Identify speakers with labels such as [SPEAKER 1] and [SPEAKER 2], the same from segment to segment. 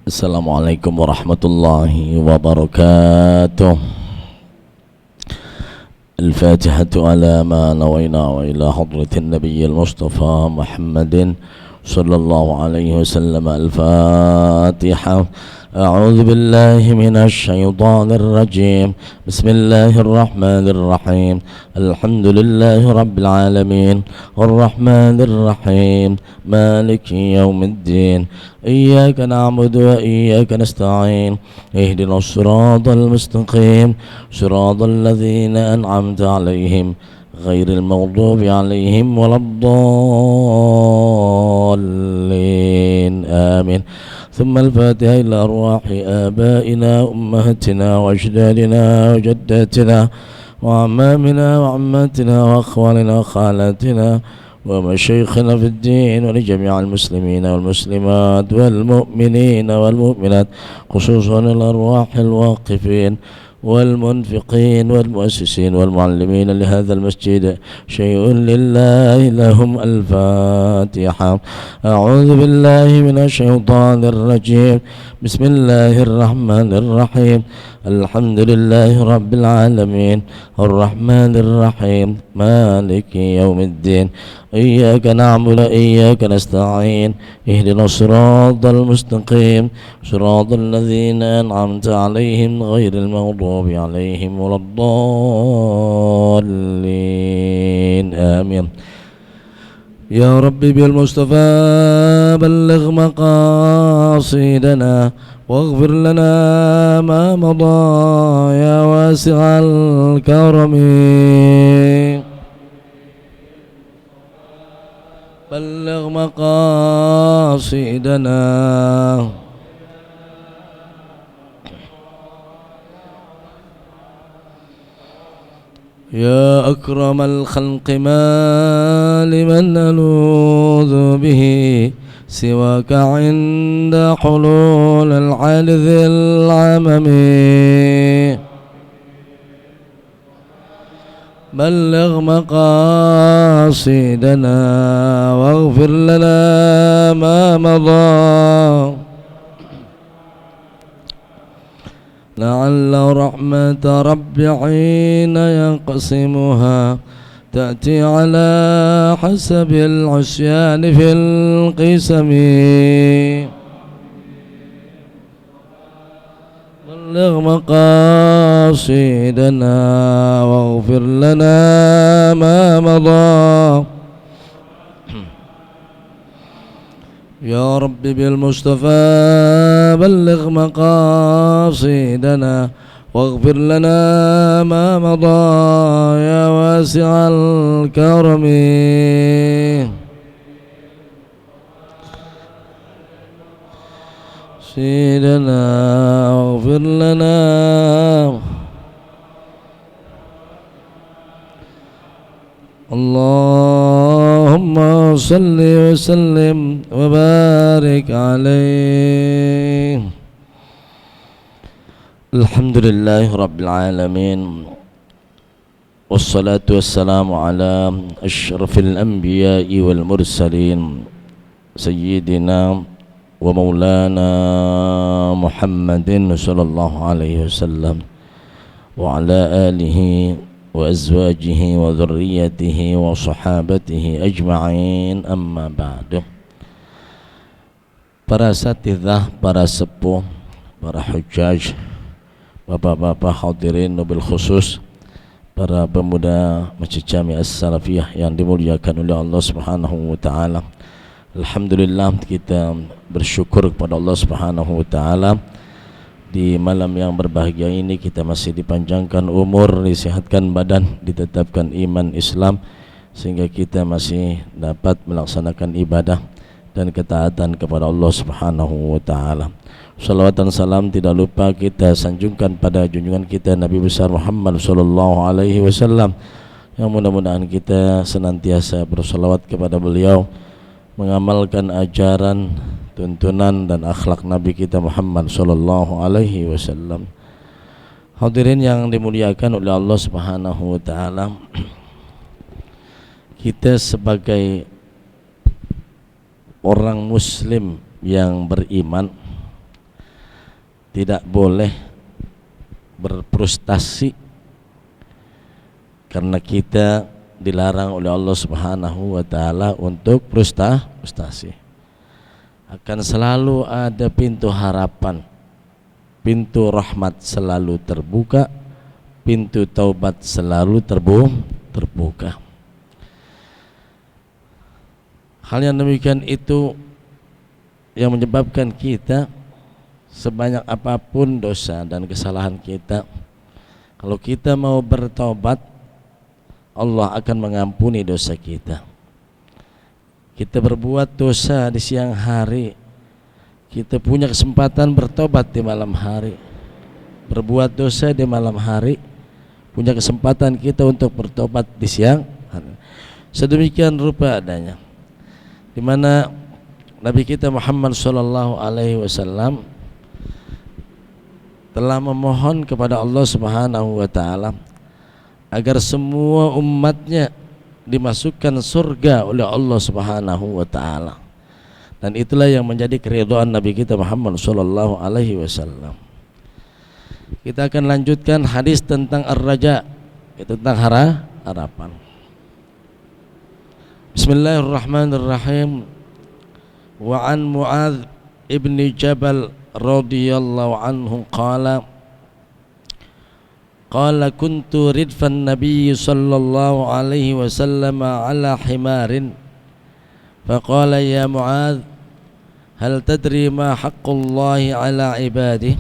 [SPEAKER 1] Assalamualaikum warahmatullahi wabarakatuh. الفاتحة على ما نوينا وإلى حضرة النبي المصطفى محمد صلى الله عليه وسلم. الفاتحة. أعوذ بالله من الشيطان الرجيم. بسم الله الرحمن الرحيم. الحمد لله رب العالمين الرحمن الرحيم مالك يوم الدين إياك نعبد وإياك نستعين اهدنا الصراط المستقيم صراط الذين أنعمت عليهم غير المغضوب عليهم ولا الضالين آمين. ثم الفاتحة إلى أرواح آبائنا أمهاتنا وأجدادنا وجداتنا وعمامنا وعماتنا وأخوالنا وخالاتنا ومشايخنا في الدين ولجميع المسلمين والمسلمات والمؤمنين والمؤمنات، خصوصا الأرواح الواقفين والمنفقين والمؤسسين والمعلمين لهذا المسجد. شيء لله لهم. الفاتحة. أعوذ بالله من الشيطان الرجيم. بسم الله الرحمن الرحيم. الحمد لله رب العالمين الرحمن الرحيم مالك يوم الدين إياك نعبد وإياك نستعين اهدنا الصراط المستقيم صراط الذين أنعمت عليهم غير المغضوب عليهم ولا الضالين آمين. يا ربي بالمصطفى بلغ مقاصدنا واغفر لنا ما مضى يا واسع الكرم. بلغ مقاصدنا يا أكرم الخلق ما لمن نلوذ به سواك عند حلول العارض العمم. بلغ مقاصدنا واغفر لنا ما مضى لعل رحمة رب حين يقسمها تأتي على حسب العصيان في القسم. بلغ مقاصدنا واغفر لنا ما مضى يا رب بالمصطفى بلغ مقاصدنا واغفر لنا ما مضى يا واسع الكرم. سيدنا واغفر لنا اللهم صل وسلم وبارك عليه. الحمد لله رب العالمين والصلاة والسلام على أشرف الأنبياء والمرسلين سيدنا ومولانا محمد صلى الله عليه وسلم وعلى آله وأزواجه وذريته وصحابته أجمعين. أما بعد. Para asatidzah, para sepuh, para hujjaj, bapak-bapak hadirin wabil khusus, para pemuda Masjid Jami As-Salafiyah yang dimuliakan oleh Allah Subhanahu wa taala. Alhamdulillah, kita bersyukur kepada Allah Subhanahu wa taala. Di malam yang berbahagia ini kita masih dipanjangkan umur, disehatkan badan, ditetapkan iman Islam, sehingga kita masih dapat melaksanakan ibadah dan ketaatan kepada Allah Subhanahu wa taala. Salawat dan salam tidak lupa kita sanjungkan pada junjungan kita Nabi besar Muhammad sallallahu alaihi wasallam, yang mudah-mudahan kita senantiasa bersalawat kepada beliau, mengamalkan ajaran, tuntunan dan akhlak Nabi kita Muhammad sallallahu alaihi wasallam. Hadirin yang dimuliakan oleh Allah Subhanahu wa taala, kita sebagai orang muslim yang beriman tidak boleh berfrustasi karena kita dilarang oleh Allah Subhanahu wa taala untuk frustasi. Akan selalu ada pintu harapan, pintu rahmat selalu terbuka, pintu taubat selalu terbuka. Hal yang demikian itu yang menyebabkan kita sebanyak apapun dosa dan kesalahan kita, kalau kita mau bertobat, Allah akan mengampuni dosa kita. Kita berbuat dosa di siang hari, kita punya kesempatan bertobat di malam hari. Berbuat dosa di malam hari, punya kesempatan kita untuk bertobat di siang hari. Sedemikian rupa adanya, di mana Nabi kita Muhammad sallallahu alaihi wasallam telah memohon kepada Allah Subhanahu wa taala agar semua umatnya dimasukkan surga oleh Allah Subhanahu wa taala. Dan itulah yang menjadi keridhaan Nabi kita Muhammad sallallahu alaihi wasallam. Kita akan lanjutkan hadis tentang ar-raja, itu tentang harapan. Bismillahirrahmanirrahim. Wa an Mu'adz ibni Jabal radhiyallahu anhu qala kuntu ridfan Nabi sallallahu alaihi wasallam ala himarin faqala ya Mu'adz hal tadri ma haqqullahi ala ibadihi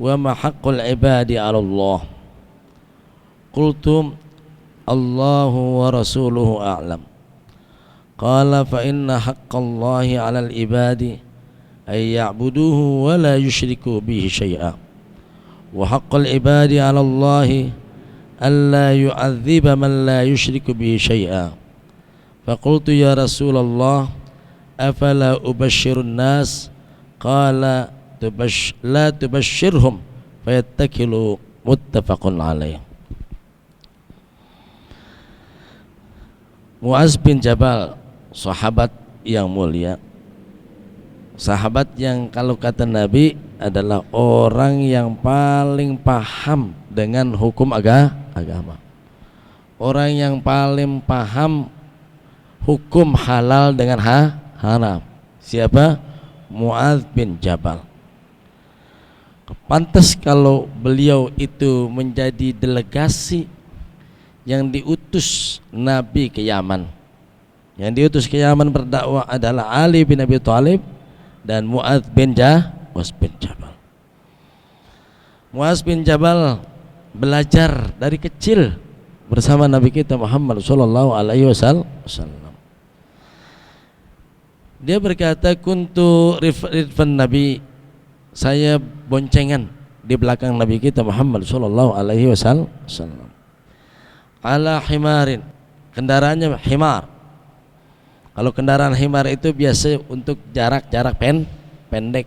[SPEAKER 1] wa ma haqqul ibadi ala Allah. Qultu Allahu wa rasuluhu a'lam. Qala fa inna haqqallahi ala al-ibadi ay ya'buduhu wa la yushriku bihi syai'a wa haqqul ibadi ala Allah alla yu'adziba man la yushriku bihi syai'a. Faqultu ya Rasulullah afala ubashshirun nas? Qala la tubashshirhum fayattakilu. Muttafaqun alaih. Mu'adz bin Jabal, sahabat yang mulia, sahabat yang kalau kata Nabi adalah orang yang paling paham dengan hukum agama, orang yang paling paham hukum halal dengan haram. Siapa? Mu'adz bin Jabal. Pantas kalau beliau itu menjadi delegasi yang diutus Nabi ke Yaman. Yang diutus ke Yaman berdakwah adalah Ali bin Abi Thalib dan Mu'adz bin Jabal. Mu'adz bin Jabal belajar dari kecil bersama Nabi kita Muhammad sallallahu alaihi wasallam. Dia berkata, kuntu ridfan Nabi, saya boncengan di belakang Nabi kita Muhammad sallallahu alaihi wasallam. Ala himarin, kendaraannya himar. Kalau kendaraan himar itu biasa untuk jarak-jarak pendek.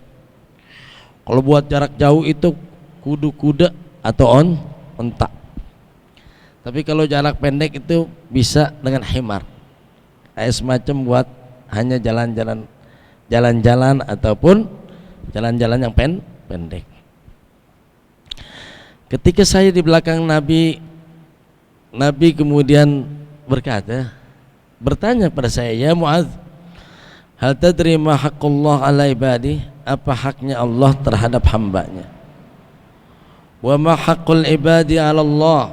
[SPEAKER 1] Kalau buat jarak jauh itu kuda atau onta. Tapi kalau jarak pendek itu bisa dengan himar. Kayak semacam buat hanya jalan-jalan ataupun jalan-jalan yang pendek. Ketika saya di belakang Nabi kemudian bertanya pada saya, ya Mu'adz, hal tadri ma haqqullah ala ibadi? Apa haknya Allah terhadap hambanya? Wa ma haqqul ibadi ala Allah?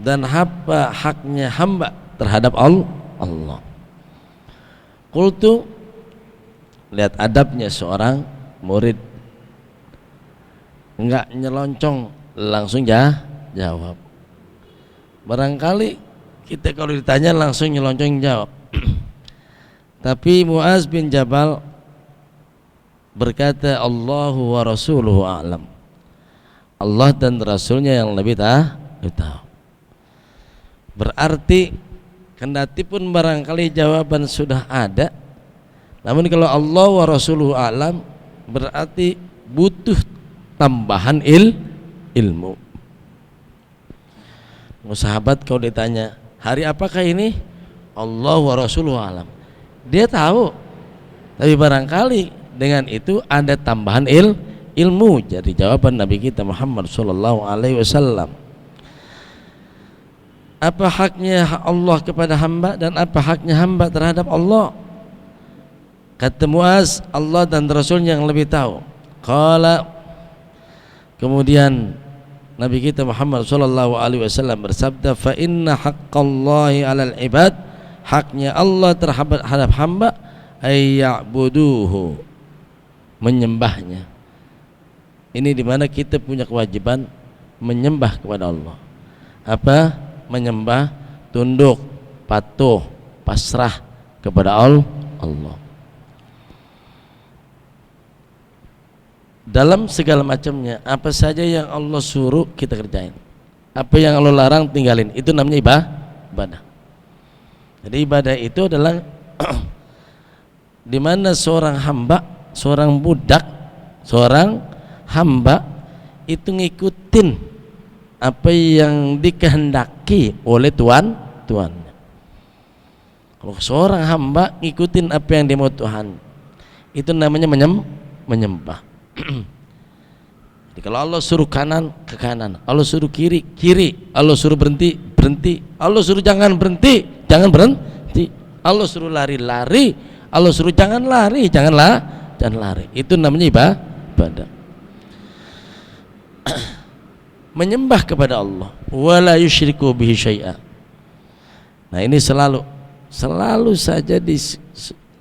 [SPEAKER 1] Dan apa haknya hamba terhadap Allah? Qultu, lihat adabnya seorang murid, enggak nyelonconc, langsung jawab. Barangkali kita kalau ditanya langsung nyelonconc jawab. Tapi Mu'adz bin Jabal berkata, Allahu wa rasuluhu a'lam. Allah dan Rasulnya yang lebih tahu. Berarti kendati pun barangkali jawaban sudah ada, namun kalau Allah wa rasuluhu a'lam berarti butuh tambahan ilmu. Sahabat kalau ditanya, hari apakah ini? Allah wa rasuluhu a'lam. Dia tahu, tapi barangkali dengan itu ada tambahan ilmu. Jadi jawaban Nabi kita Muhammad sallallahu alaihi wasallam. Apa haknya Allah kepada hamba dan apa haknya hamba terhadap Allah? Kata Muaz, Allah dan Rasul yang lebih tahu. Qala, kemudian Nabi kita Muhammad sallallahu alaihi wasallam bersabda, fa inna haqqallahi 'alal ibad, haknya Allah terhadap hamba ay ya'buduhu, menyembahnya. Ini di mana kita punya kewajiban menyembah kepada Allah. Apa? Menyembah, tunduk, patuh, pasrah kepada Allah. Dalam segala macamnya, apa saja yang Allah suruh kita kerjain, apa yang Allah larang tinggalin, itu namanya ibadah. Jadi ibadah itu adalah di mana seorang hamba, seorang budak, seorang hamba itu ngikutin apa yang dikehendaki oleh tuannya. Kalau seorang hamba ngikutin apa yang dimau Tuhan, itu namanya menyembah. Jadi kalau Allah suruh kanan, ke kanan, Allah suruh kiri, kiri, Allah suruh berhenti, berhenti, Allah suruh jangan berhenti, jangan berhenti, Allah suruh lari, lari, Allah suruh jangan lari, jangan lari. Itu namanya ibadah. Menyembah kepada Allah, wala yusyriku bihi syai'a. Nah, ini selalu saja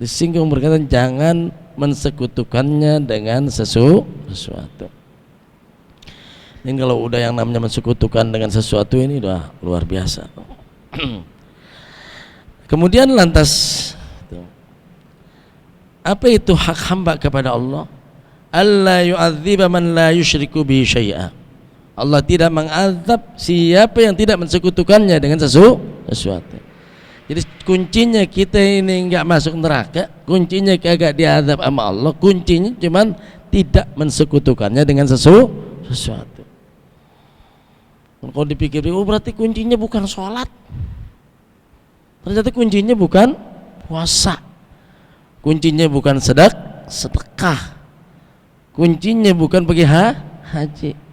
[SPEAKER 1] disinggung, berkata jangan mensekutukannya dengan sesuatu. Ini kalau udah yang namanya mensekutukan dengan sesuatu, ini udah luar biasa. Kemudian lantas, apa itu hak hamba kepada Allah? Alla yu'adziba man la yusyriku bihi syai'a. Allah tidak mengazab siapa yang tidak mensekutukannya dengan sesuatu. Jadi kuncinya kita ini enggak masuk neraka, kuncinya kagak diazab sama Allah, kuncinya cuman tidak mensekutukannya dengan sesuatu. Kalau dipikir, oh berarti kuncinya bukan sholat, ternyata kuncinya bukan puasa, kuncinya bukan sedekah, kuncinya bukan pergi haji.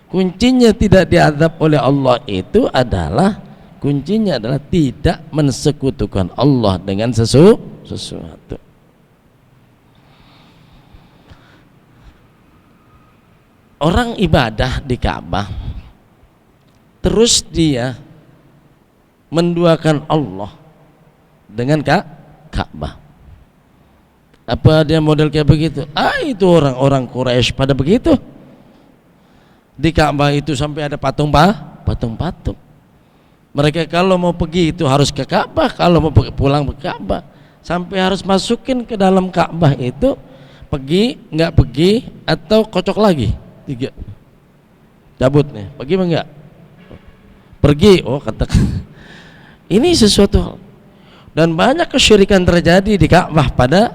[SPEAKER 1] Kuncinya tidak diazab oleh Allah itu adalah, kuncinya adalah tidak mensekutukan Allah dengan sesuatu. Orang ibadah di Ka'bah, terus dia menduakan Allah dengan Ka'bah. Apa dia model kayak begitu? Itu orang-orang Quraisy pada begitu. Di Ka'bah itu sampai ada patung-patung. Mereka kalau mau pergi itu harus ke Ka'bah, kalau mau pulang ke Ka'bah, sampai harus masukin ke dalam Ka'bah itu, pergi, nggak pergi, atau kocok lagi, 3 cabut nih, pergi enggak? Pergi, oh katakan. Ini sesuatu, dan banyak kesyirikan terjadi di Ka'bah pada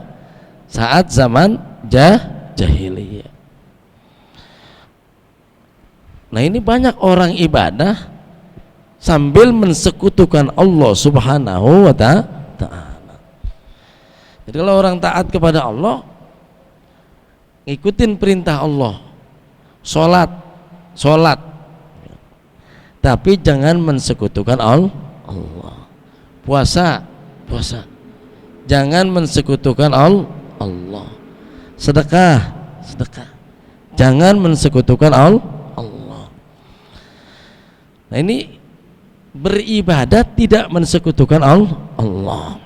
[SPEAKER 1] saat zaman jahiliyah. Nah, ini banyak orang ibadah sambil mensekutukan Allah Subhanahu wa ta'ala. Jadi kalau orang taat kepada Allah, ngikutin perintah Allah, sholat, tapi jangan mensekutukan Allah. Puasa, jangan mensekutukan Allah. Sedekah, jangan mensekutukan Allah. Nah, ini beribadah tidak mensekutukan Allah.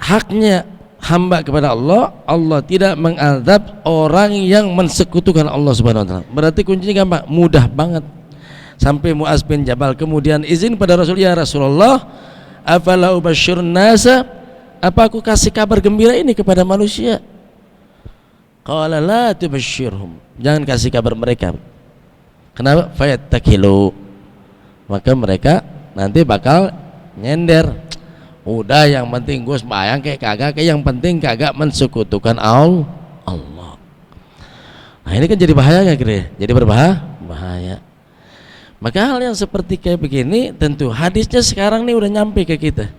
[SPEAKER 1] Haknya hamba kepada Allah, Allah tidak mengazab orang yang mensekutukan Allah Subhanahu wa taala. Berarti kuncinya gampang, mudah banget. Sampai Muaz bin Jabal kemudian izin pada Rasul, ya Rasulullah, afala ubasyirun nasa, apa aku kasih kabar gembira ini kepada manusia? Qala la tubasyirhum, jangan kasih kabar mereka. Kenapa? Fayattakilu, maka mereka nanti bakal nyender. Udah, yang penting gue sembahyang kayak kagak, kayak yang penting kagak mensekutukan Allah. Nah, ini kan jadi bahaya nggak kira? Jadi bahaya. Maka hal yang seperti kayak begini, tentu hadisnya sekarang nih udah nyampe ke kita,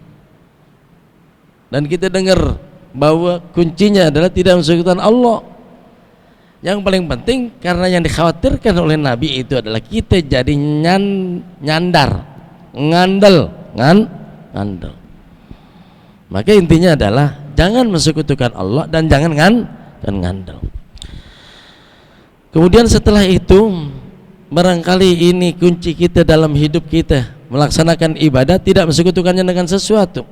[SPEAKER 1] dan kita dengar bahwa kuncinya adalah tidak mensekutukan Allah. Yang paling penting, karena yang dikhawatirkan oleh Nabi itu adalah kita jadi ngandel. Maka intinya adalah jangan mensekutukan Allah dan jangan ngandel. Kemudian setelah itu, barangkali ini kunci kita dalam hidup kita, melaksanakan ibadah tidak mensekutukannya dengan sesuatu.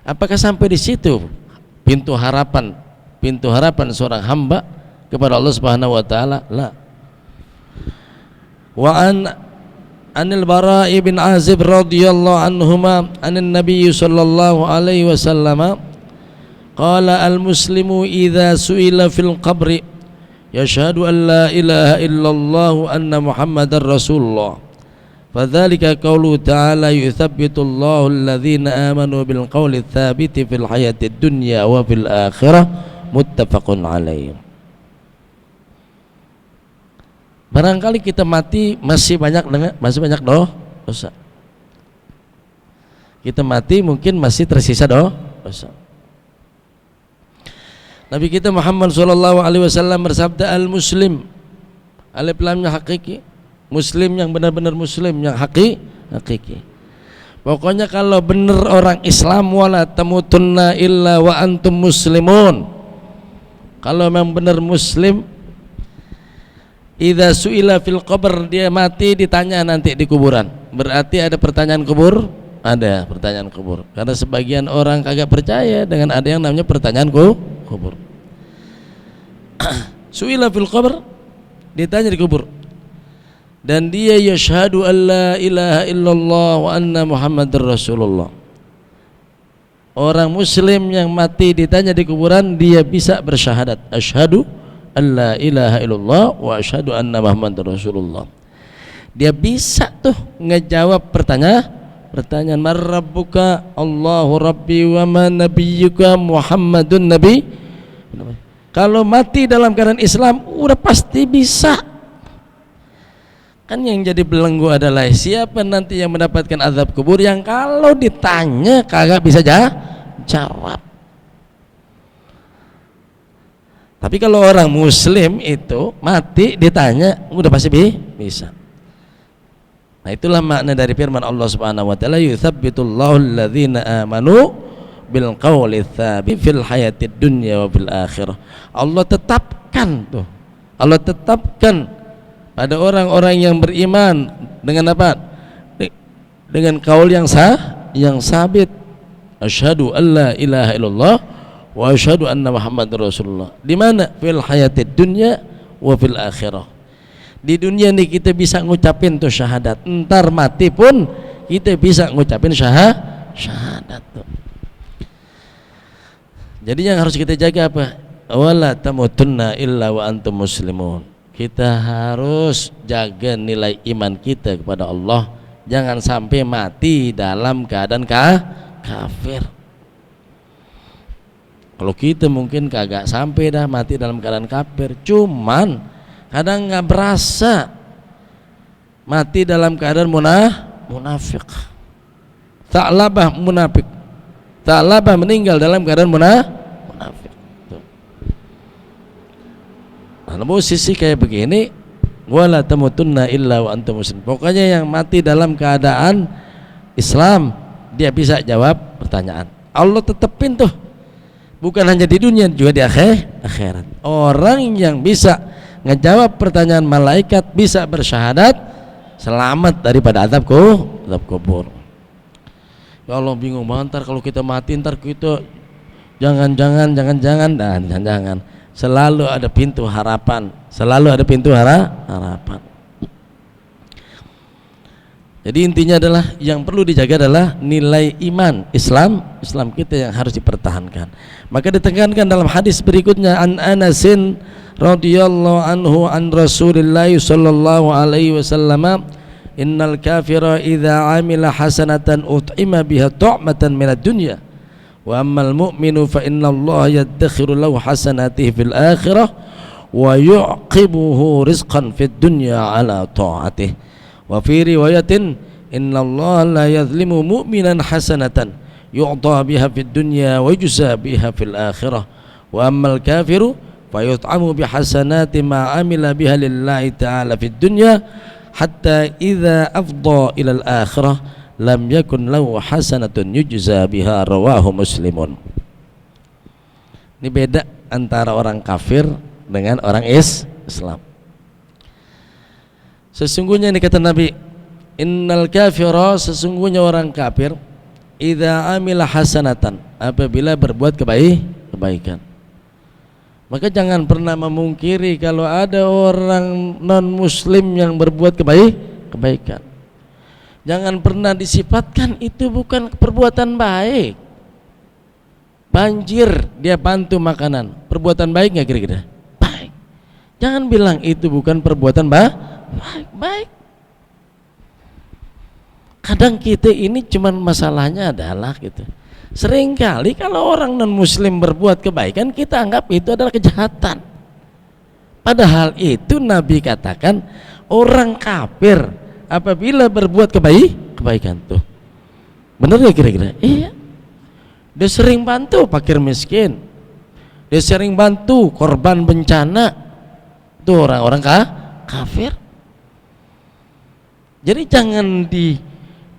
[SPEAKER 1] Apakah sampai di situ pintu harapan seorang hamba kepada Allah Subhanahu wa taala? La. Wa anil Bara' bin Azib radhiyallahu anhuma anin Nabi sallallahu alaihi wasallam qala al muslimu idza su'ila fil qabri yashhadu an la ilaha illallah wa anna muhammadar rasulullah fadzalika qaulu ta'ala yuthabbitullahu alladhina amanu bil qawli tsabiti fil hayatid dunya wa fil akhirah muttafaqun alaih. Barangkali kita mati masih banyak dosa. Kita mati mungkin masih tersisa dosa. Nabi kita Muhammad sallallahu alaihi wasallam bersabda, al muslim, alif lamnya hakiki, muslim yang benar-benar muslim, yang hakiki. Pokoknya kalau benar orang Islam, wala tamutunna illa wa antum muslimun. Kalau memang benar muslim, idza su'ila fil qabr, dia mati ditanya nanti di kuburan. Berarti ada pertanyaan kubur? Ada pertanyaan kubur. Karena sebagian orang kagak percaya dengan ada yang namanya pertanyaan kubur. Su'ila fil qabr, ditanya di kubur. Dan dia yashhadu an la ilaha illallah wa anna muhammadar rasulullah. Orang muslim yang mati ditanya di kuburan, dia bisa bersyahadat, asyhadu alla ilaha illallah wa asyhadu anna muhammadar rasulullah. Dia bisa tuh ngejawab pertanyaan man rabbuka, Allahu rabbi wa ma nabiyyuka Muhammadun nabi. Kalau mati dalam keadaan Islam udah pasti bisa. Kan yang jadi belenggu adalah siapa nanti yang mendapatkan azab kubur, yang kalau ditanya kagak bisa jawab. Tapi kalau orang muslim itu mati ditanya udah pasti bisa. Nah, itulah makna dari firman Allah Subhanahu wa taala, yutsabbitullahu alladzina amanu bil qawli tsabit fil hayatid dunya wa fil akhirah. Allah tetapkan pada orang-orang yang beriman dengan apa? Dengan kaul yang sabit. Asyhadu alla ilaha illallah wa asyhadu anna muhammadar rasulullah. Di mana? Fil hayatid dunya wa fil akhirah. Di dunia nih kita bisa ngucapin tuh syahadat, entar mati pun kita bisa ngucapin syahadat tuh. Jadi yang harus kita jaga apa? Wala tamutunna illa wa antum muslimun. Kita harus jaga nilai iman kita kepada Allah, jangan sampai mati dalam keadaan kafir. Kalau kita mungkin kagak sampai dah mati dalam keadaan kafir, cuman kadang nggak berasa mati dalam keadaan munafik. Ta'labah munafik, Ta'labah meninggal dalam keadaan munafik. Nah, posisi kayak begini, wala tamutunna illa wa antum muslimun. Pokoknya yang mati dalam keadaan Islam, dia bisa jawab pertanyaan. Allah tetepin tuh, bukan hanya di dunia, juga di akhirat. Orang yang bisa ngejawab pertanyaan malaikat, bisa bersyahadat, selamat daripada azab kubur. Ya Allah, bingung banget, ntar kalau kita mati, ntar kita jangan. Selalu ada pintu harapan, Jadi intinya adalah yang perlu dijaga adalah nilai iman Islam kita yang harus dipertahankan. Maka ditekankan dalam hadis berikutnya, an Anasin radhiyallahu anhu an Rasulillah sallallahu alaihi wasallam, innal kafira idza amila hasanatan ut'ima biha tu'matan minad dunya wa ammal mu'minu fa innallaha yadakhiru lahu hasanatihi fil akhirah wa yu'qibuhu rizqan fid dunya ala ta'atihi. Wa fi riwayatin innallaha la yadhlimu mu'minan hasanatan yu'ta biha fid dunya wa yujza biha fil akhirah wa ammal kafiru fa yut'amu bihasanati ma amila biha lillahi ta'ala fid dunya hatta idza afdha ila al-akhirah lam yakun lahu hasanatun yujza biha, rawahu Muslimun. Ini beda antara orang kafir dengan orang Islam. Sesungguhnya ini kata Nabi, innal kafira, sesungguhnya orang kafir, idza amila hasanatan, apabila berbuat kebaikan. Maka jangan pernah memungkiri kalau ada orang non muslim yang berbuat kebaikan. Jangan pernah disifatkan itu bukan perbuatan baik. Banjir dia bantu makanan, perbuatan baik nggak kira-kira? Baik. Jangan bilang itu bukan perbuatan baik. Kadang kita ini cuman masalahnya adalah gitu. Seringkali kalau orang non muslim berbuat kebaikan kita anggap itu adalah kejahatan. Padahal itu Nabi katakan orang kafir apabila berbuat kebaikan tuh. Benar ya kira-kira? Iya. Dia sering bantu fakir miskin. Dia sering bantu korban bencana. Itu orang-orang kafir. Jadi jangan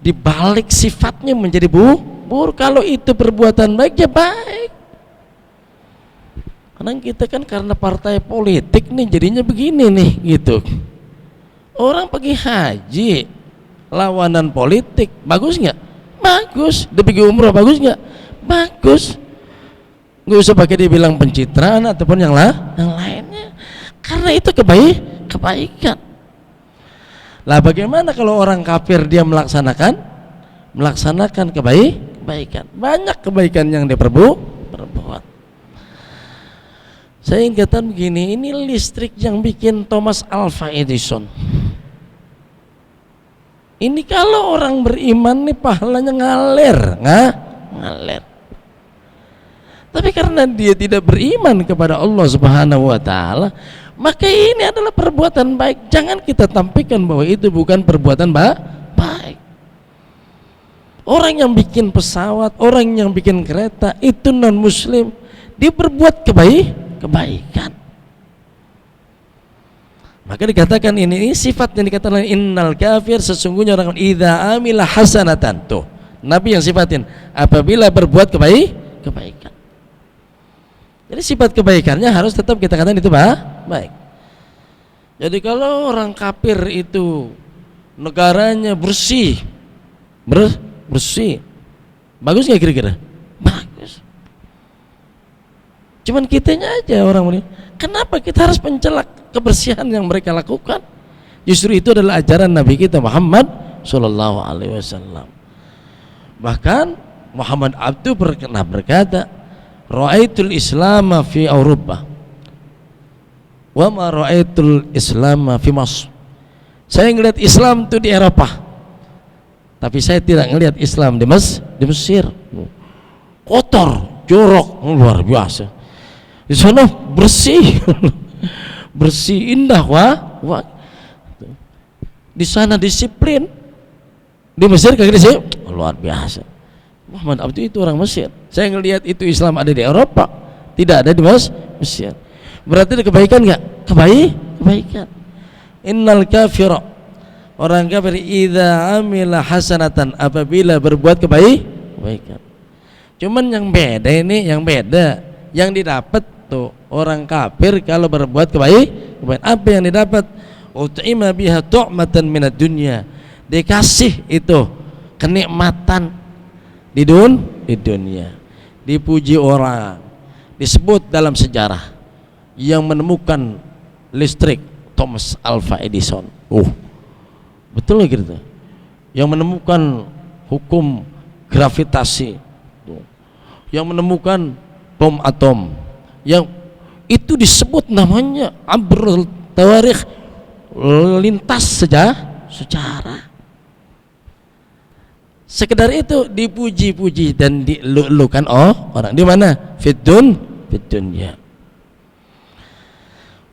[SPEAKER 1] dibalik sifatnya menjadi buruk. Kalau itu perbuatan baik ya baik. Karena kita kan karena partai politik nih jadinya begini nih gitu. Orang pergi haji lawanan politik bagus nggak? Bagus. Dia pergi umroh bagus nggak? Bagus. Nggak usah pakai dibilang pencitraan ataupun yang lainnya. Karena itu kebaikan. Lah bagaimana kalau orang kafir dia melaksanakan kebaikan? Banyak kebaikan yang dia perbuat. Saya ingatan begini, ini listrik yang bikin Thomas Alva Edison. Ini kalau orang beriman nih pahalanya ngalir. Tapi karena dia tidak beriman kepada Allah Subhanahu wa taala, maka ini adalah perbuatan baik. Jangan kita tampilkan bahwa itu bukan perbuatan baik. Orang yang bikin pesawat, orang yang bikin kereta itu non muslim, dia berbuat kebaikan. Maka dikatakan ini sifat yang dikatakan innal kafir, sesungguhnya orang idza amila hasanatan. Tuh, Nabi yang sifatin apabila berbuat kebaikan. Jadi sifat kebaikannya harus tetap kita katakan itu baik. Jadi kalau orang kafir itu negaranya bersih, bagus nggak kira-kira? Bagus. Cuman kitanya aja orang ini. Kenapa kita harus mencela kebersihan yang mereka lakukan? Justru itu adalah ajaran Nabi kita Muhammad Sallallahu Alaihi Wasallam. Bahkan Muhammad Abdu pernah berkata, Ra'aitul Islam fi Eropa, wa ma ra'aitul Islam fi Masr. Saya ngelihat Islam itu di Eropa, tapi saya tidak ngelihat Islam di Mesir. Kotor, jorok, luar biasa. Di sana bersih, bersih, indah, wah. Di sana disiplin. Di Mesir kayak sih, luar biasa. Muhammad Abdu itu orang Mesir. Saya ngelihat itu Islam ada di Eropa, tidak ada di Mesir. Berarti ada kebaikan nggak? Kebaikan. Innal kafira, orang kafir idza amila hasanatan, apabila berbuat kebaikan. Cuman yang beda ini, yang didapat tuh orang kafir kalau berbuat kebaikan, apa yang didapat? Ut'ima biha tu'matan minad dunya, dikasih itu kenikmatan di dunia, dipuji orang, disebut dalam sejarah yang menemukan listrik Thomas Alva Edison. Betul nggak gitu? Yang menemukan hukum gravitasi, yang menemukan bom atom, yang itu disebut namanya abrul tawarikh, lintas sejarah. Sekedar itu dipuji-puji dan dilulukan orang. Di mana? Fid dunya.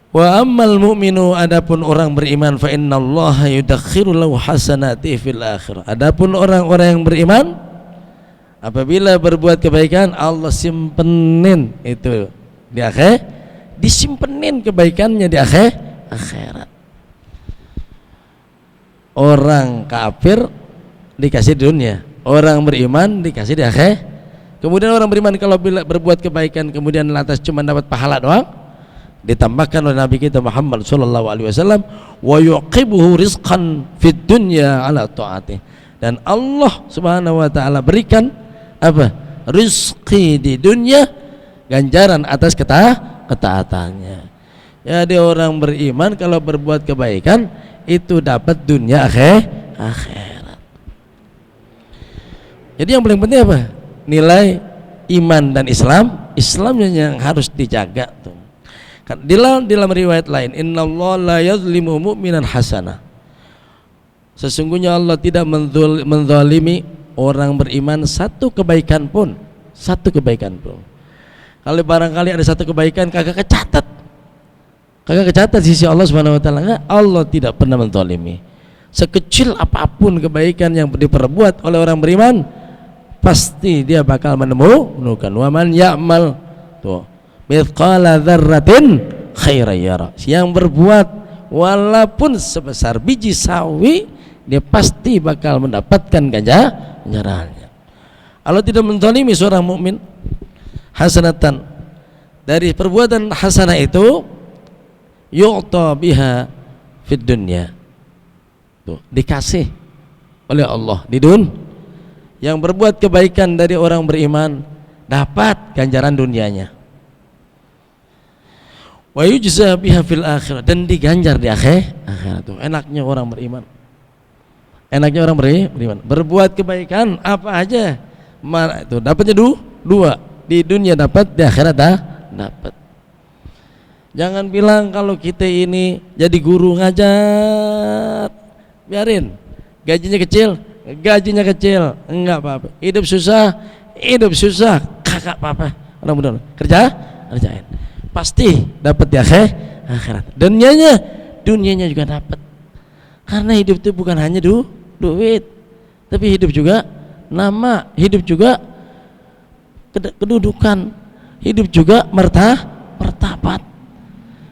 [SPEAKER 1] Wa ammal mu'minu, adapun orang beriman, fa innallaha yudakhiru lahu hasanati fil akhirah. Adapun orang-orang yang beriman, apabila berbuat kebaikan, Allah simpenin itu di disimpenin kebaikannya di akhirat. Orang kafir dikasih di dunia, orang beriman dikasih di akhirat. Kemudian orang beriman kalau berbuat kebaikan kemudian lantas cuma dapat pahala doang, ditambahkan oleh Nabi kita Muhammad sallallahu alaihi wasallam, wa yuqibuhu rizqan fid dunya ala taatih, dan Allah Subhanahu wa taala berikan apa? Rizki di dunia, ganjaran atas ketaatannya. Jadi orang beriman kalau berbuat kebaikan itu dapat dunia akhirat. Jadi yang paling penting apa? Nilai iman dan Islamnya yang harus dijaga tuh. Dalam riwayat lain, innallaha la yazlimu mu'minan hasanah. Sesungguhnya Allah tidak menzalimi orang beriman satu kebaikan pun. Kalau barangkali ada satu kebaikan kagak kecatat di sisi Allah Subhanahu wa taala, enggak, Allah tidak pernah menzalimi. Sekecil apapun kebaikan yang diperbuat oleh orang beriman, pasti dia bakal menemukan. Wa man ya'mal tuh mithqala dzarratin khairan yara. Yang berbuat walaupun sebesar biji sawi, dia pasti bakal mendapatkan ganjarannya. Allah tidak menzalimi seorang mukmin hasanatan, dari perbuatan hasanah itu yu'ta biha fid dunya, tuh dikasih oleh Allah di dunia. Yang berbuat kebaikan dari orang beriman dapat ganjaran dunianya, wa yujza biha fil akhirah, dan diganjar di akhirat. Tuh enaknya orang beriman, berbuat kebaikan apa aja itu dapatnya dua, di dunia dapat, di akhirat dapat. Jangan bilang kalau kita ini jadi guru ngajar, biarin gajinya kecil, enggak apa-apa. Hidup susah, kakak apa-apa. Orang muda kerjain, pasti dapat di akhirat. Dunianya juga dapat. Karena hidup itu bukan hanya duit, tapi hidup juga nama, hidup juga kedudukan, hidup juga martabat,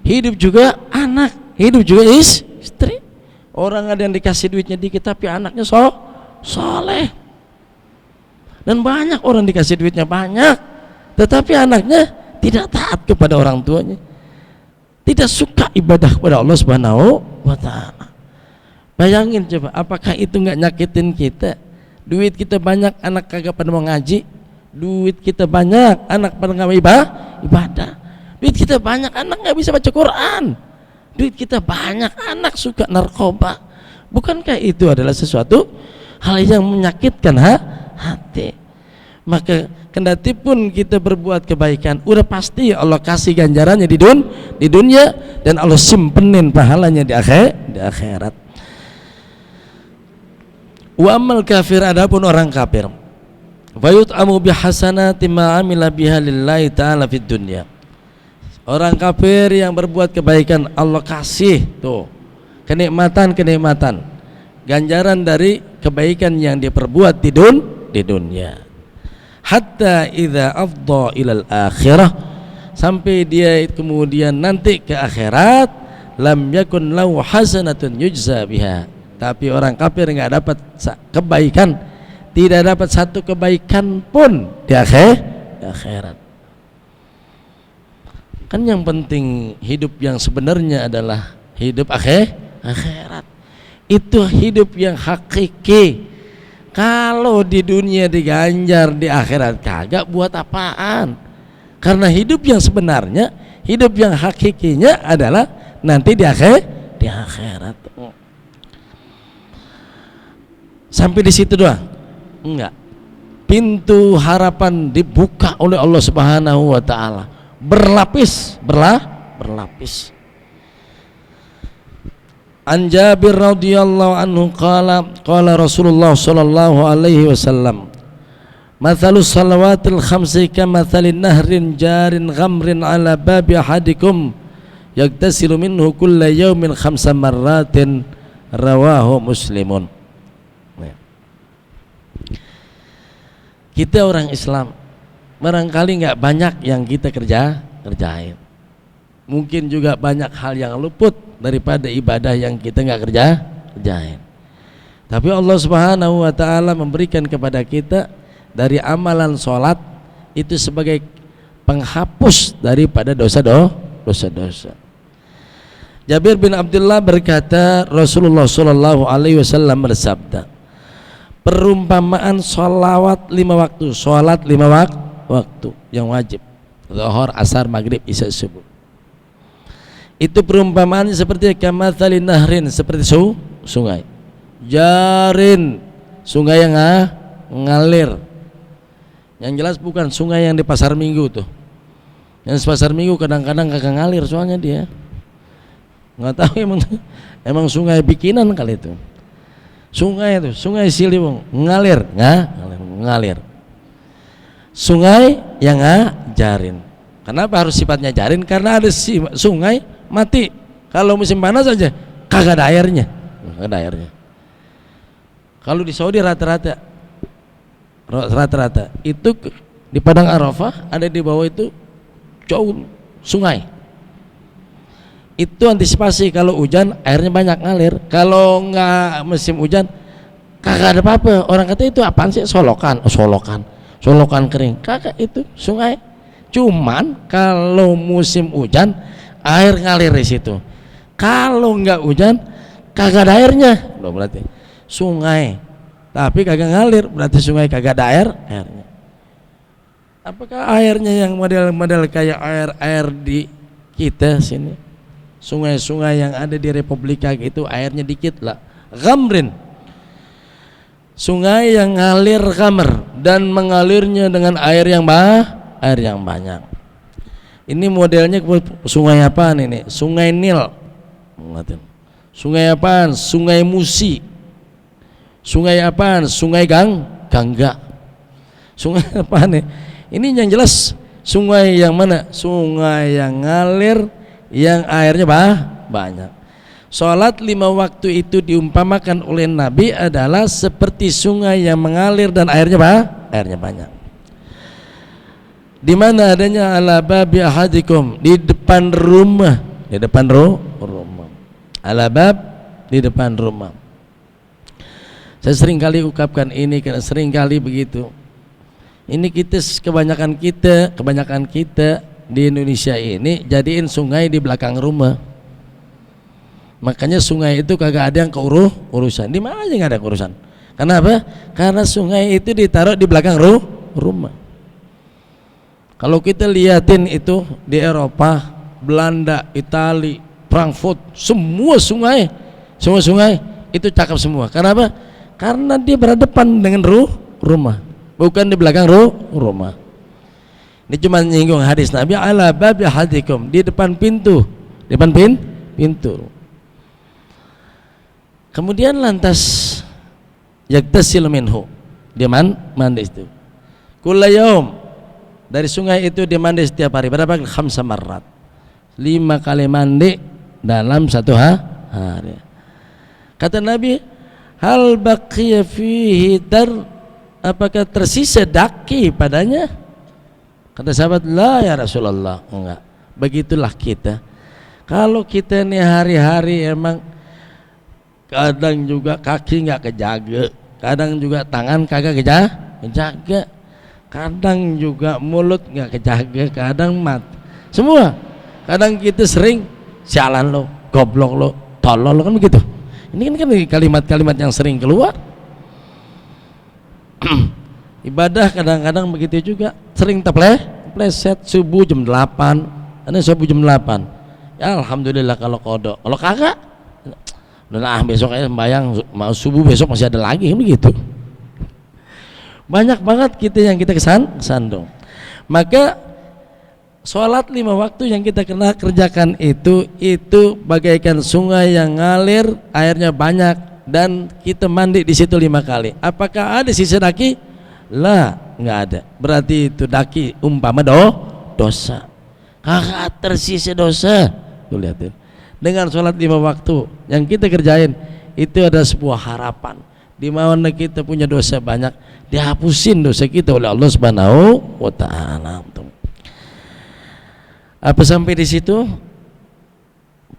[SPEAKER 1] hidup juga anak, hidup juga istri. Orang ada yang dikasih duitnya dikit tapi anaknya soleh, dan banyak orang dikasih duitnya banyak tetapi anaknya tidak taat kepada orang tuanya, tidak suka ibadah kepada Allah Subhanahu wa taala. Bayangin coba, apakah itu nggak nyakitin kita? Duit kita banyak, anak kagak pada mau ngaji. Duit kita banyak, anak pada nggak ibadah. Duit kita banyak, anak nggak bisa baca Quran. Duit kita banyak, anak suka narkoba. Bukankah itu adalah sesuatu hal yang menyakitkan hati? Maka kendati pun kita berbuat kebaikan, udah pasti Allah kasih ganjarannya di dunia, dan Allah simpenin pahalanya di akhirat. Wa amal kafir, adapun orang kafir, fayut'amu bihasanati ma amila biha lillahi ta'ala fid dunya. Orang kafir yang berbuat kebaikan, Allah kasih tuh kenikmatan, ganjaran dari kebaikan yang dia perbuat di dunia. Hatta idza afdha ilal akhirah, sampai dia kemudian nanti ke akhirat, lam yakun lahu hasanatun yujza biha. Tapi orang kafir enggak dapat kebaikan, tidak dapat satu kebaikan pun di akhirat. Kan yang penting hidup yang sebenarnya adalah hidup akhirat. Itu hidup yang hakiki. Kalau di dunia diganjar, di akhirat kagak, buat apaan? Karena hidup yang sebenarnya, hidup yang hakikinya adalah nanti di akhirat. Sampai di situ doang? Enggak. Pintu harapan dibuka oleh Allah Subhanahu wa taala, berlapis. An Jabir radhiyallahu anhu qala Rasulullah sallallahu alaihi wasallam, mathalus salawatil khamsi kamathalin nahrin jarin ghamrin ala babi ahadikum yaktasilu minhu kulla yawmin khamsa marratin, rawahu Muslimun. Kita orang Islam barangkali nggak banyak yang kita kerjain. mungkin juga banyak hal yang luput daripada ibadah yang kita nggak kerjain. Tapi Allah Subhanahu wa taala memberikan kepada kita dari amalan sholat itu sebagai penghapus daripada dosa-dosa. Jabir bin Abdullah berkata, Rasulullah sallallahu alaihi wasallam bersabda, perumpamaan sholawat 5 waktu, sholat 5 waktu yang wajib, zuhur, asar, maghrib, isya, subuh, itu perumpamaannya seperti kamathalin nahrin, seperti sungai, jarin, sungai yang ngalir. Yang jelas bukan sungai yang di pasar Minggu tuh. Yang di pasar Minggu kadang-kadang kagak ngalir soalnya dia. Nggak tahu emang sungai bikinan kali itu. Sungai itu, sungai Ciliwung ngalir. Sungai yang jarin. Kenapa harus sifatnya jarin? Karena ada sungai mati. Kalau musim panas saja kagak ada airnya. Kalau di Saudi rata-rata itu di padang Arafah ada di bawah itu jauh sungai. Itu antisipasi kalau hujan airnya banyak ngalir. Kalau nggak musim hujan kagak ada apa-apa. Orang kata itu apaan sih? Solokan kering. Kagak, itu sungai. Cuman kalau musim hujan air ngalir di situ. Kalau nggak hujan kagak ada airnya. Loh, berarti sungai tapi kagak ngalir, berarti sungai kagak ada airnya. Apakah airnya yang model kayak air di kita sini? Sungai-sungai yang ada di Republika gitu airnya dikit lah. Ghamrin, sungai yang ngalir ghamr dan mengalirnya dengan air yang banyak. Ini modelnya sungai apaan ini? Sungai Nil. Sungai apaan? Sungai Musi. Sungai apaan? Sungai Gangga. Sungai apaan nih? Ini yang jelas sungai yang mana? Sungai yang ngalir, yang airnya banyak. Sholat 5 waktu itu diumpamakan oleh Nabi adalah seperti sungai yang mengalir dan airnya banyak. Di mana adanya? Ala babi ahadikum, di depan rumah. Ala bab, di depan rumah. Saya sering kali ukapkan ini karena sering kali begitu. Ini kebanyakan kita di Indonesia ini jadiin sungai di belakang rumah. Makanya sungai itu kagak ada yang urusan. Di mana aja nggak ada urusan. Kenapa? Karena sungai itu ditaruh di belakang rumah. Kalau kita liatin itu di Eropa, Belanda, Itali, Frankfurt, semua sungai itu cakep semua. Kenapa? Karena dia berhadapan dengan rumah, bukan di belakang rumah. Ini cuma nyinggung hadis Nabi, ala babi ahadikum, di depan pintu. Kemudian lantas yaktasil minhu, dia mandi itu. Kulla yaum, dari sungai itu dia mandi setiap hari. Berapa? 5 marrat, 5 kali mandi dalam 1 hari. Kata Nabi, hal baqiya fihi dar, apakah tersisa daki padanya? Kata sahabat, la ya Rasulullah, enggak. Begitulah kita. Kalau kita nih hari-hari emang kadang juga kaki nggak kejaga, kadang juga tangan kagak kejaga, kadang juga mulut nggak kejaga, kadang semua. Kadang kita sering sialan lo, goblok lo, tolol lo, kan begitu. Ini kan kalimat-kalimat yang sering keluar. Ibadah kadang-kadang begitu juga, sering terpleset. Subuh jam 8, ada subuh jam 8. Ya alhamdulillah kalau kodok. Kalau kagak, udah besok aja sembahyang, mau subuh besok masih ada lagi, begitu. Banyak banget kita yang kita kesandung. Maka sholat 5 waktu yang kita kena kerjakan itu bagaikan sungai yang ngalir, airnya banyak, dan kita mandi di situ 5 kali. Apakah ada sisa daki? Lah, nggak ada. Berarti itu daki umpama dosa. Kagak tersisa dosa. Tuh lihatin. Dengan sholat 5 waktu yang kita kerjain itu ada sebuah harapan. Di mana kita punya dosa banyak, dihapusin dosa kita oleh Allah Subhanahu wa taala. Apa sampai di situ?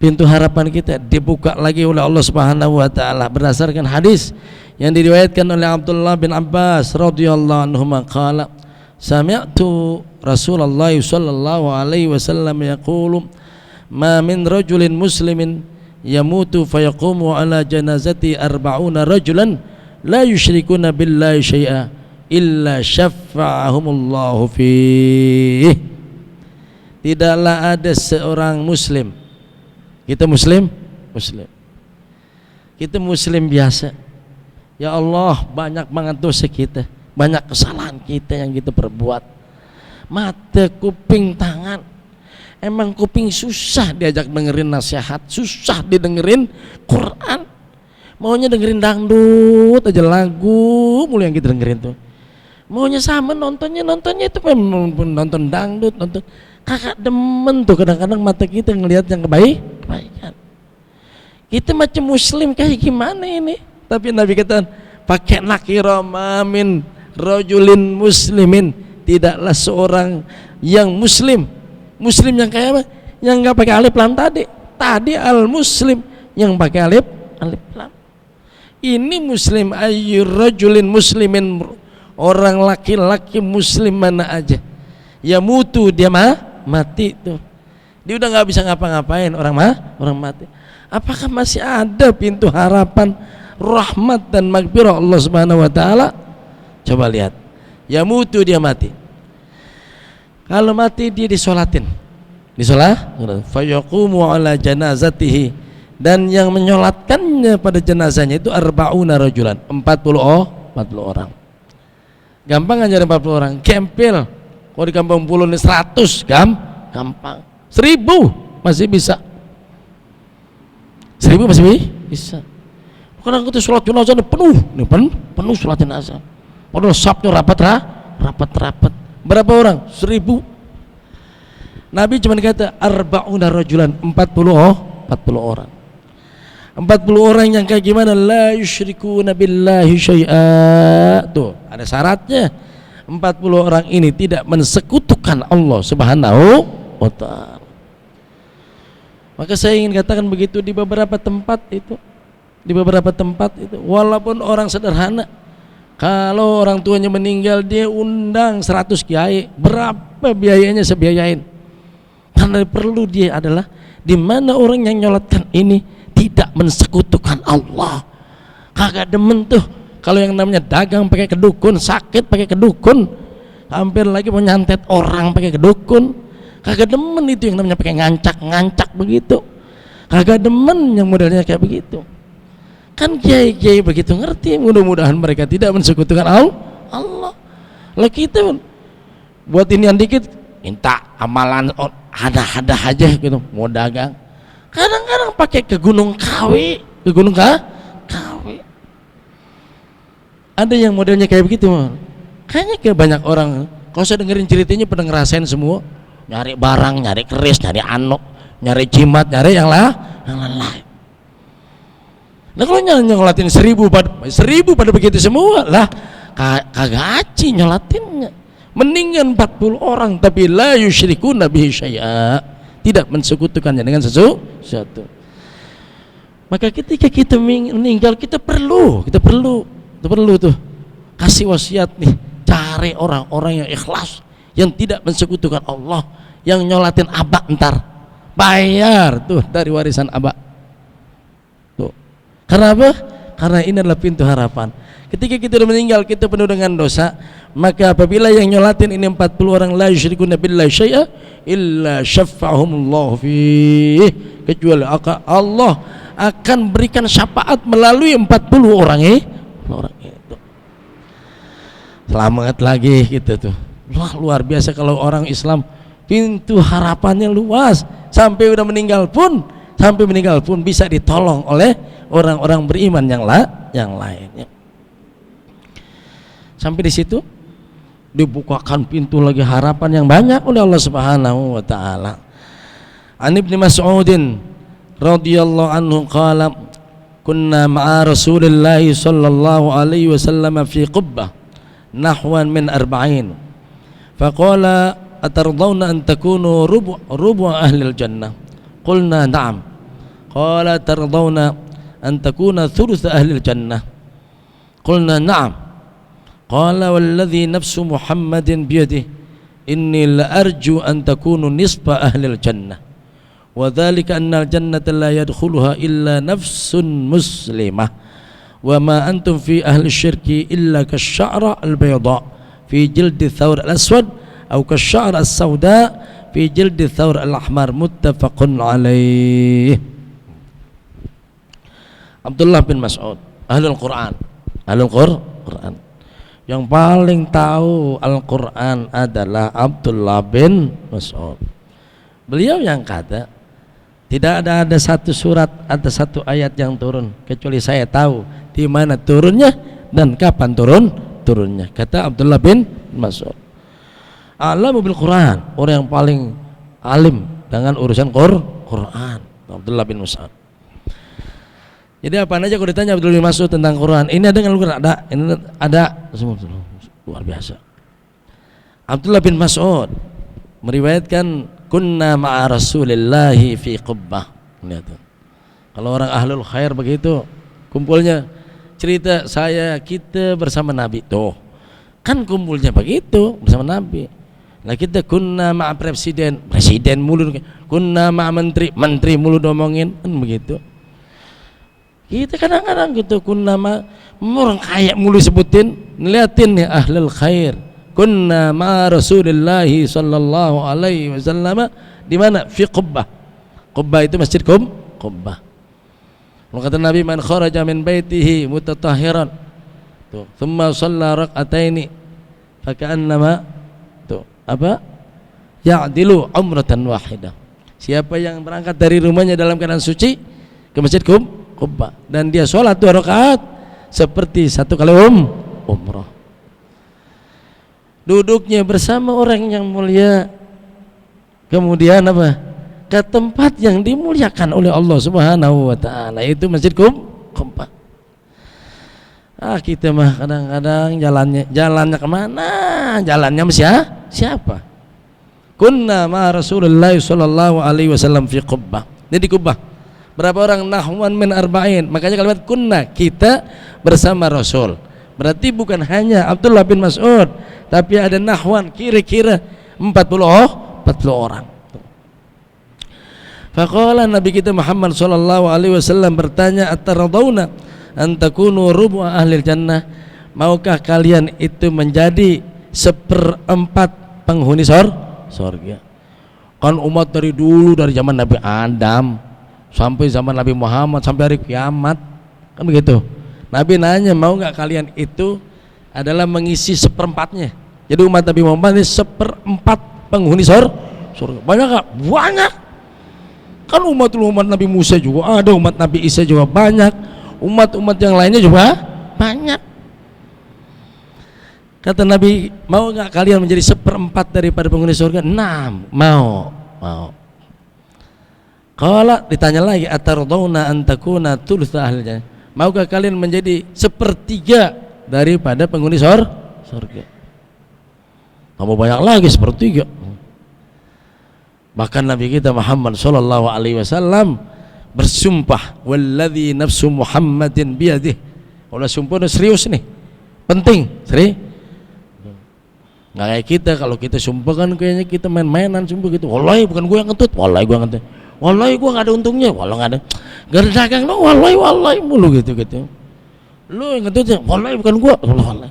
[SPEAKER 1] pintu harapan kita dibuka lagi oleh Allah Subhanahu wa taala berdasarkan hadis yang diriwayatkan oleh Abdullah bin Abbas radhiyallahu anhu qala sami'tu Rasulullah sallallahu alaihi wasallam yaqulu ma min rajulin muslimin yamutu fayaqumu ala janazati arba'una rajulan la yusyrikuna billahi syai'a illa syafa'ahumullahu fih. Tidaklah ada seorang muslim, kita muslim kita muslim biasa, ya Allah banyak banget dosa kita, banyak kesalahan kita yang kita perbuat, mata, kuping, tangan. Emang kuping susah diajak dengerin nasihat, susah didengerin Quran, maunya dengerin dangdut aja, lagu mulu yang kita dengerin tuh. Maunya sama nontonnya itu nonton dangdut, nonton. Kakak demen tuh kadang-kadang mata kita ngelihat yang kebaikan. Kita macam muslim kayak gimana ini? Tapi Nabi kata pakai nakira min rajulin muslimin, tidaklah seorang yang muslim yang kayak apa? Yang nggak pakai alif lam tadi al muslim yang pakai alif lam. Ini muslim ayyur rajulin muslimin, orang laki-laki muslim mana aja ya mutu dia mati tuh, dia udah nggak bisa ngapa-ngapain, orang mati. Apakah masih ada pintu harapan rahmat dan maghfirah Allah Subhanahu wa taala? Coba lihat, ya mutu dia mati. Kalau mati dia disolatin, fayaqumu ala janazatihi, dan yang menyolatkannya pada jenazahnya itu arba'una rajulan, 40 orang. Gampang aja 40 orang, kempil. Kalau di kampung Pulau ini 100 gampang, 1000 masih bisa, 1000 masih bisa. Kadang kita sholat jenazah penuh sholat jenazah, padahal sabtu rapat. Berapa orang? 1000. Nabi cuma kata arba'una rajulan, 40 orang. 40 orang yang kayak gimana? La yusyrikuna billahi syai'a. Tuh, ada syaratnya. 40 orang ini tidak mensekutukan Allah Subhanahu wa ta'ala. Maka saya ingin katakan begitu di beberapa tempat itu. Walaupun orang sederhana, kalau orang tuanya meninggal dia undang 100 kiai, berapa biayanya sebiayain. Karena perlu dia adalah di mana orang yang nyolatkan ini tidak mensekutukan Allah. Kagak demen tuh kalau yang namanya dagang pakai kedukun, sakit pakai kedukun, hampir lagi mau nyantet orang pakai kedukun. Kagak demen itu yang namanya pakai ngancak begitu. Kagak demen yang modelnya kayak begitu. Kan kiai-kiai begitu ngerti, mudah-mudahan mereka tidak mensekutukan Allah. Lah kita buat inian dikit minta amalan ada aja gitu, mau dagang. Kadang-kadang pakai ke Gunung Kawi. Ada yang modelnya kayak begitu. Kayaknya kayak banyak orang. Kalau saya dengerin ceritanya pernah ngerasain semua. Nyari barang, nyari keris, nyari anok, nyari jimat, nyari yang lain. Nah kalau nyolatin 1000 pada begitu semua lah, kagak aci nyolatinnya. Mendingan 40 orang tapi la yusyrikuna bihi syai'a, tidak mensekutukannya dengan sesuatu. Maka ketika kita meninggal kita perlu tuh kasih wasiat nih, cari orang-orang yang ikhlas, yang tidak mensekutukan Allah, yang nyolatin abak ntar bayar tuh dari warisan abak tuh. Karena apa? Karena ini adalah pintu harapan. Ketika kita sudah meninggal kita penuh dengan dosa, maka apabila yang nyolatin ini 40 orang la yusyrikuna billahi syai'a illa syafa'ahumullahu fih, kecuali Allah akan berikan syafaat melalui 40 orang itu. Selamat lagi kita tuh. Wah, luar biasa kalau orang Islam pintu harapannya luas, sampai meninggal pun bisa ditolong oleh orang-orang beriman yang lainnya. Sampai di situ dibukakan pintu lagi harapan yang banyak oleh Allah Subhanahu wa taala. An Ibnu Mas'udin radhiyallahu anhu qala kunna ma'a Rasulillah sallallahu alaihi wasallam fi qubbah nahwan min 40 faqala atardawna an takunu rubu' ahli al-jannah qulna na'am qala tardawna an takuna thuluth ahli al-jannah. Qulna na'am. Qala walladhi nafsu Muhammadin biyadihi inni la arju an takunu nisfa ahli al-jannah wa dhalika anna al-jannata la yadkhuluha illa nafsun muslimah wa ma antum fi ahli syirki illa kasya'ra al-bayda fi jildi thawr al-aswad atau kasya'ra as-sawda fi jildi thawr al-ahmar. Muttafaqun alaih. Abdullah bin Mas'ud, ahlul Quran, ahlul Quran. Yang paling tahu Al-Quran adalah Abdullah bin Mas'ud. Beliau yang kata, tidak ada satu surat, ada satu ayat yang turun kecuali saya tahu di mana turunnya dan kapan turunnya. Kata Abdullah bin Mas'ud. Alamu bil Quran, orang yang paling alim dengan urusan Quran, Abdullah bin Mas'ud. Jadi apa aja kalau ditanya Abdullah bin Mas'ud tentang Quran, ini ada nggak Quran? Ada, ini ada, semua luar biasa. Abdullah bin Mas'ud meriwayatkan kunna ma'a Rasulillahi fi qubbah. Lihat. Kalau orang ahlul khair begitu kumpulnya, cerita kita bersama Nabi tuh. Kan kumpulnya begitu bersama Nabi. Nah kita kunna ma'a presiden mulu, kunna ma'a menteri mulu domongin, kan begitu. Kita kadang-kadang gitu kunna orang kaya mulu sebutin, ngeliatin ya ahlul khair. Kunna ma Rasulillahi sallallahu alaihi wasallam di mana? Fi Qubbah. Qubbah itu masjid Qubbah. Kata Nabi, man kharaja min baitihi mutatahhiran tuh, thumma shalla rak'ataini fa ka'annama tuh apa? Ya'dilu umratan wahidah. Siapa yang berangkat dari rumahnya dalam keadaan suci ke masjid Qubbah dan dia sholat 2 rakaat seperti 1 kali umrah. Duduknya bersama orang yang mulia, kemudian apa? Ke tempat yang dimuliakan oleh Allah Subhanahu wa taala, itu masjid Qubbah. Kita mah kadang-kadang jalannya kemana? Jalannya siapa? Kunna ma Rasulullah sallallahu alaihi wasallam fi Qubbah. Jadi Qubbah berapa orang? Nahwan min arba'in. Makanya kalimat kunna, kita bersama Rasul. Berarti bukan hanya Abdullah bin Mas'ud, tapi ada nahwan kira-kira 40 orang. Faqala Nabi kita Muhammad sallallahu alaihi wasallam bertanya, "Ataradawna an takunu rubu' ahli jannah?" Maukah kalian itu menjadi 1/4 penghuni surga? Kan umat dari dulu, dari zaman Nabi Adam sampai zaman Nabi Muhammad sampai hari kiamat, kan begitu. Nabi nanya, mau nggak kalian itu adalah mengisi 1/4-nya. Jadi umat Nabi Muhammad ini 1/4 penghuni surga. Banyak nggak? Banyak. Kan umat Nabi Musa juga ada, umat Nabi Isa juga banyak, umat-umat yang lainnya juga banyak. Kata Nabi, mau nggak kalian menjadi 1/4 daripada penghuni surga? Nah, mau. Kalau ditanya lagi, atardawna an takuna thuluth ahli jannah, maukah kalian menjadi 1/3 daripada penghuni surga? Kamu banyak lagi 1/3. Bahkan Nabi kita Muhammad sallallahu alaihi wasallam bersumpah, walladzi nafsu Muhammadin biyadihi. Kalau sumpah serius nih, penting, serius. Nggak kayak kita, kalau kita sumpah kan kayaknya kita main-mainan sumpah gitu. Wallahi bukan gue yang ngentut, wallahi gue ngentut. Wallahi gua nggak ada untungnya, wallahi nggak ada dagang, no, wallahi mulu gitu. Lu yang ngentutnya, wallahi bukan gua, wallahi.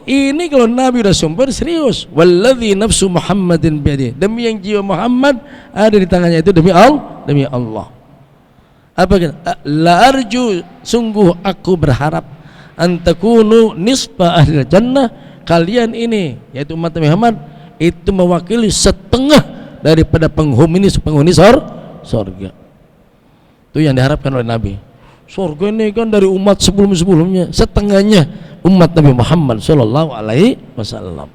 [SPEAKER 1] Ini kalau Nabi udah sumpah serius. Walladzi nafsu Muhammadin biyadihi, demi yang jiwa Muhammad ada di tangannya itu, demi Allah. Apa kata? La arju, sungguh aku berharap, antakunu nisfa ahli jannah, kalian ini yaitu umat Nabi Muhammad itu mewakili 1/2 daripada penghuni surga. Itu yang diharapkan oleh Nabi. Surga ini kan dari umat sebelumnya, 1/2-nya umat Nabi Muhammad sallallahu alaihi wasallam.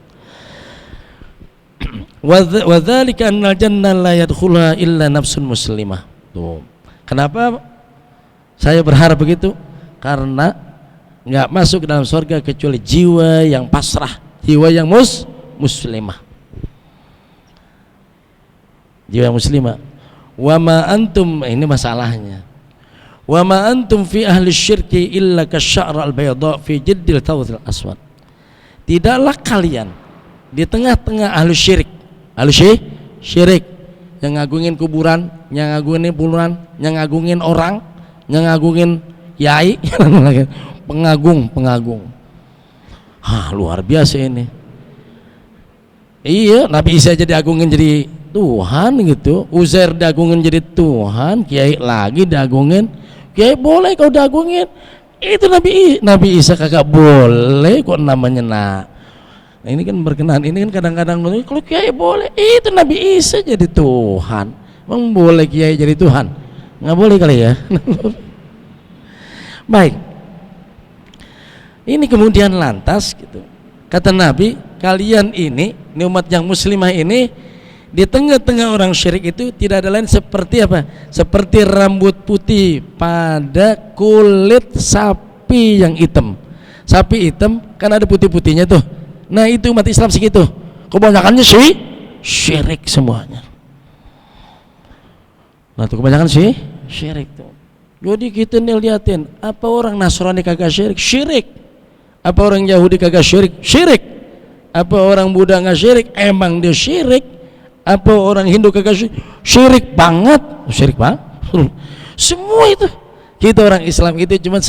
[SPEAKER 1] Wa dzalika annal jannah la yadkhuluha illa nafsun muslimah. Tuh. Kenapa saya berharap begitu? Karena enggak masuk ke dalam surga kecuali jiwa yang pasrah, jiwa yang muslimah. Jiwa yang muslimah. wa ma antum, ini masalahnya, wa ma antum fi ahli syirki illa kasya'ra al-bayda fi jiddil thawthil aswad. Tidaklah kalian di tengah-tengah ahli syirik, syirik yang ngagungin kuburan, yang ngagungin puluhan, yang ngagungin orang, yang ngagungin kiai, pengagung. Luar biasa ini. Iya, Nabi Isa jadi agungin jadi Tuhan gitu, Uzair diagungin jadi Tuhan, kiai lagi diagungin, kiai boleh kau diagungin, itu Nabi Isa kagak boleh kok namanya. Nah ini kan berkenaan, ini kan kadang-kadang kalau kiai boleh, itu Nabi Isa jadi Tuhan, emang boleh kiai jadi Tuhan? Nggak boleh kali ya. Baik, ini kemudian lantas gitu, kata Nabi, kalian ini umat yang muslimah ini di tengah-tengah orang syirik itu tidak ada lain seperti apa? Seperti rambut putih pada kulit sapi yang hitam. Sapi hitam kan ada putih-putihnya tuh. Nah itu umat Islam segitu. Kebanyakannya syirik semuanya. Nah tuh kebanyakan syirik tuh. Jadi kita nih liatin, apa orang Nasrani kagak syirik? Syirik. Apa orang Yahudi kagak syirik? Syirik. Apa orang Buddha nggak syirik? Emang dia syirik. Apa orang Hindu kagak syirik? Syirik banget. Semua itu. Kita orang Islam itu cuma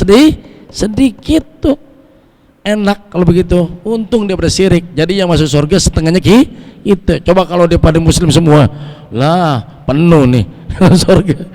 [SPEAKER 1] sedikit tuh. Enak kalau begitu. Untung dia bersyirik. Jadi yang masuk surga setengahnya itu. Coba kalau dia pada muslim semua, lah penuh nih surga.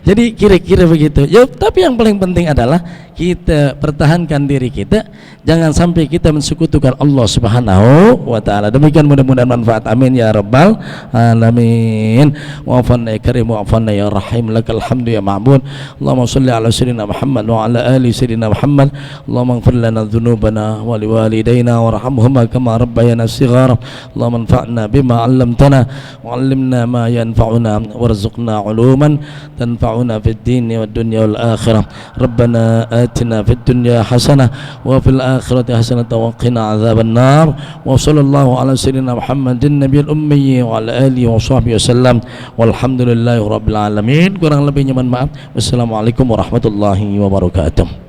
[SPEAKER 1] Jadi kira-kira begitu ya. Tapi yang paling penting adalah kita pertahankan diri kita, jangan sampai kita mensekutukan Allah Subhanahu wa ta'ala. Demikian, mudah-mudahan manfaat. Amin ya rabbal alamin. Wa'afanna ya karim, wa'afanna ya rahim, lakal hamdu ya ma'bud. Allahumma salli ala sayyidina Muhammad wa ala ali sayyidina Muhammad. Allahumma ighfir lana dhunubana wa liwalidayna warhamhuma kama rabbayana shighara. Allahumma anfa'na bima 'allamtana wa 'allimna ma yanfa'una warzuqna 'uluman tanfa'una fid dini wad dunya wal akhirah. Rabbana atina fid dunya hasanah wa fil akhirati hasanah wa qina adzabannar. Wa sallallahu ala sayyidina Muhammadin nabiyil ummi wa ala alihi wa sahbihi wasallam. Walhamdulillahi rabbil alamin. Kurang lebihnya mohon maaf. Wassalamualaikum warahmatullahi wabarakatuh.